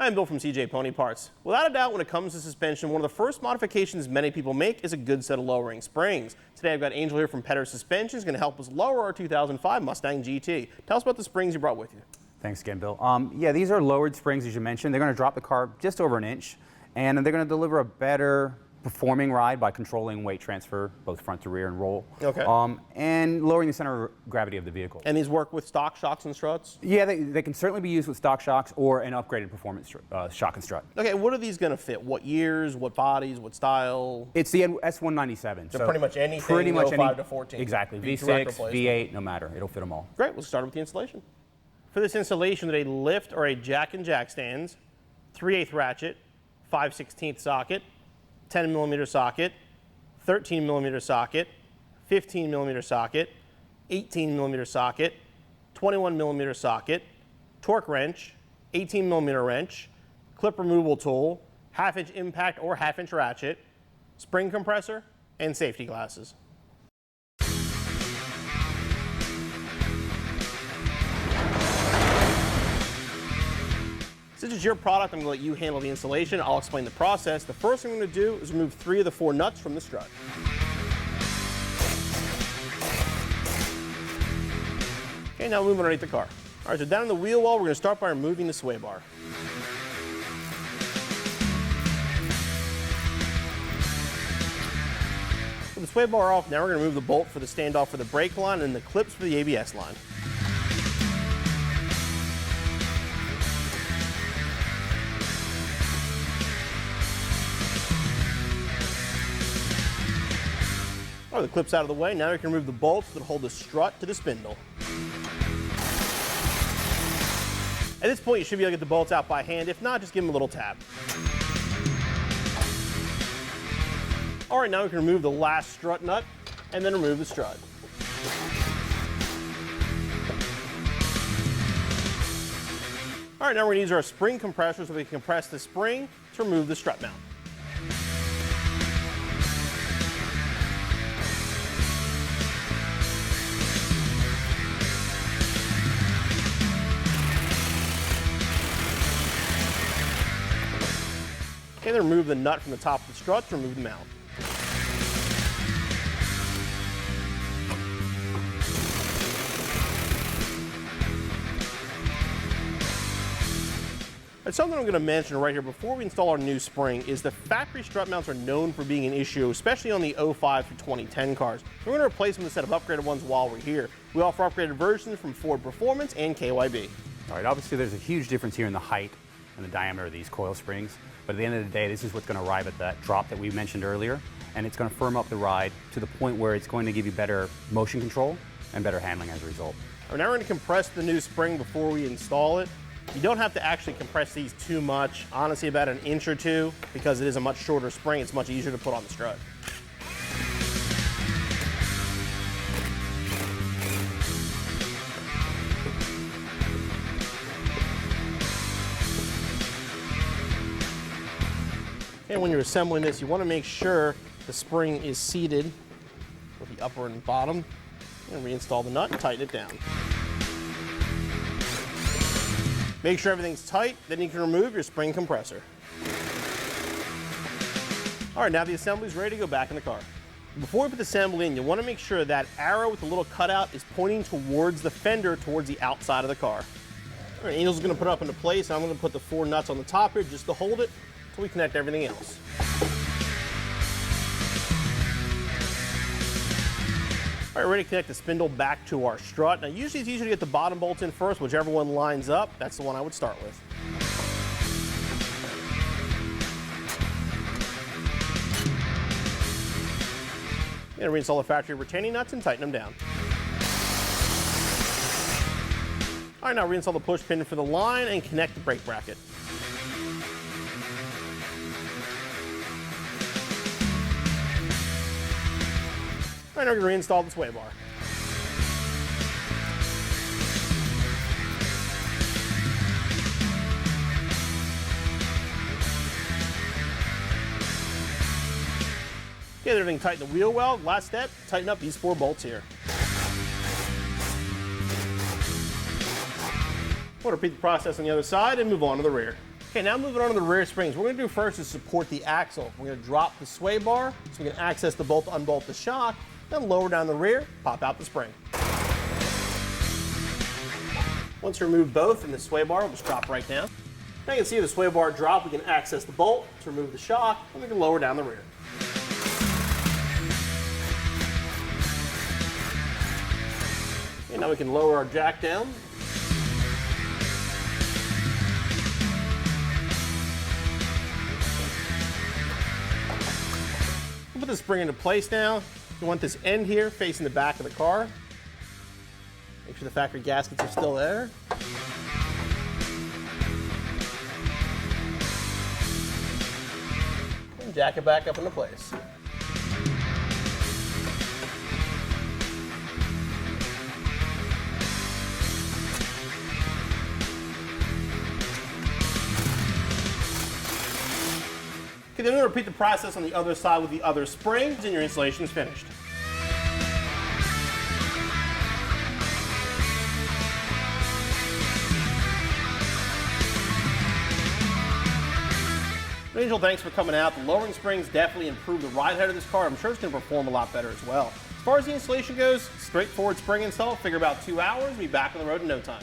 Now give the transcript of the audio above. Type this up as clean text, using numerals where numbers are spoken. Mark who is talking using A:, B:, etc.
A: I'm Bill from CJ Pony Parts. Without a doubt, when it comes to suspension, one of the first modifications many people make is a good set of lowering springs. Today I've got Angel here from Pedders Suspension who's going to help us lower our 2005 Mustang GT. Tell us about the springs you brought with you.
B: Thanks again, Bill. Yeah, these are lowered springs, as you mentioned. They're going to drop the car just over an inch, and they're going to deliver a better performing ride by controlling weight transfer, both front to rear and roll.
A: Okay.
B: And lowering the center of gravity of the vehicle.
A: And these work with stock shocks and struts?
B: Yeah, they can certainly be used with stock shocks or an upgraded performance shock and strut.
A: Okay, what are these going to fit? What years, what bodies, what style?
B: It's the S197.
A: So pretty much anything,
B: pretty much
A: 05 to 14.
B: Exactly, V6, V8, no matter. It'll fit them all.
A: Great, we'll start with the installation. For this installation, a lift or a jack and jack stands, 3/8 ratchet, 5/16 socket, 10mm socket, 13mm socket, 15mm socket, 18mm socket, 21mm socket, torque wrench, 18mm wrench, clip removal tool, 1/2-inch impact or 1/2-inch ratchet, spring compressor, and safety glasses. Since it's your product, I'm going to let you handle the installation. I'll explain the process. The first thing I'm going to do is remove 3 of the 4 nuts from the strut. Okay, now moving underneath the car. All right, so down in the wheel well, we're going to start by removing the sway bar. With the sway bar off, now we're going to remove the bolt for the standoff for the brake line and the clips for the ABS line. The clips out of the way. Now we can remove the bolts that hold the strut to the spindle. At this point, you should be able to get the bolts out by hand. If not, just give them a little tap. All right, now we can remove the last strut nut and then remove the strut. All right, now we're going to use our spring compressor so we can compress the spring to remove the strut mount. Okay, then remove the nut from the top of the strut to remove the mount. And something I'm going to mention right here before we install our new spring is the factory strut mounts are known for being an issue, especially on the 05 to 2010 cars. So we're going to replace them with a set of upgraded ones while we're here. We offer upgraded versions from Ford Performance and KYB.
B: All right, obviously there's a huge difference here in the height and the diameter of these coil springs. But at the end of the day, this is what's going to arrive at that drop that we mentioned earlier, and it's going to firm up the ride to the point where it's going to give you better motion control and better handling as a result.
A: Now we're going to compress the new spring before we install it. You don't have to actually compress these too much, honestly about an inch or two, because it is a much shorter spring. It's much easier to put on the strut. And when you're assembling this, you want to make sure the spring is seated with the upper and bottom, and reinstall the nut and tighten it down. Make sure everything's tight, then you can remove your spring compressor. All right, now the assembly is ready to go back in the car. Before we put the assembly in, you want to make sure that arrow with the little cutout is pointing towards the fender, towards the outside of the car. All right, Angel's going to put it up into place. I'm going to put the 4 nuts on the top here just to hold it until we connect everything else. All right, ready to connect the spindle back to our strut. Now, usually it's easier to get the bottom bolt in first, whichever one lines up. That's the one I would start with. And reinstall the factory retaining nuts and tighten them down. All right, now reinstall the push pin for the line and connect the brake bracket. All right, now we're going to reinstall the sway bar. Get everything tight in the wheel well. Last step, tighten up these 4 bolts here. We'll repeat the process on the other side and move on to the rear. Okay, now moving on to the rear springs. What we're gonna do first is support the axle. We're gonna drop the sway bar so we can access the bolt to unbolt the shock, then lower down the rear, pop out the spring. Once you remove both and the sway bar will just drop right down. Now you can see the sway bar drop, we can access the bolt to remove the shock, and we can lower down the rear. Okay, now we can lower our jack down. We'll put the spring into place now. You want this end here facing the back of the car. Make sure the factory gaskets are still there. And jack it back up into place. Okay, then we'll repeat the process on the other side with the other springs, and your installation is finished. Angel, thanks for coming out. The lowering springs definitely improve the ride height of this car. I'm sure it's going to perform a lot better as well. As far as the installation goes, straightforward spring install, figure about 2 hours. We'll be back on the road in no time.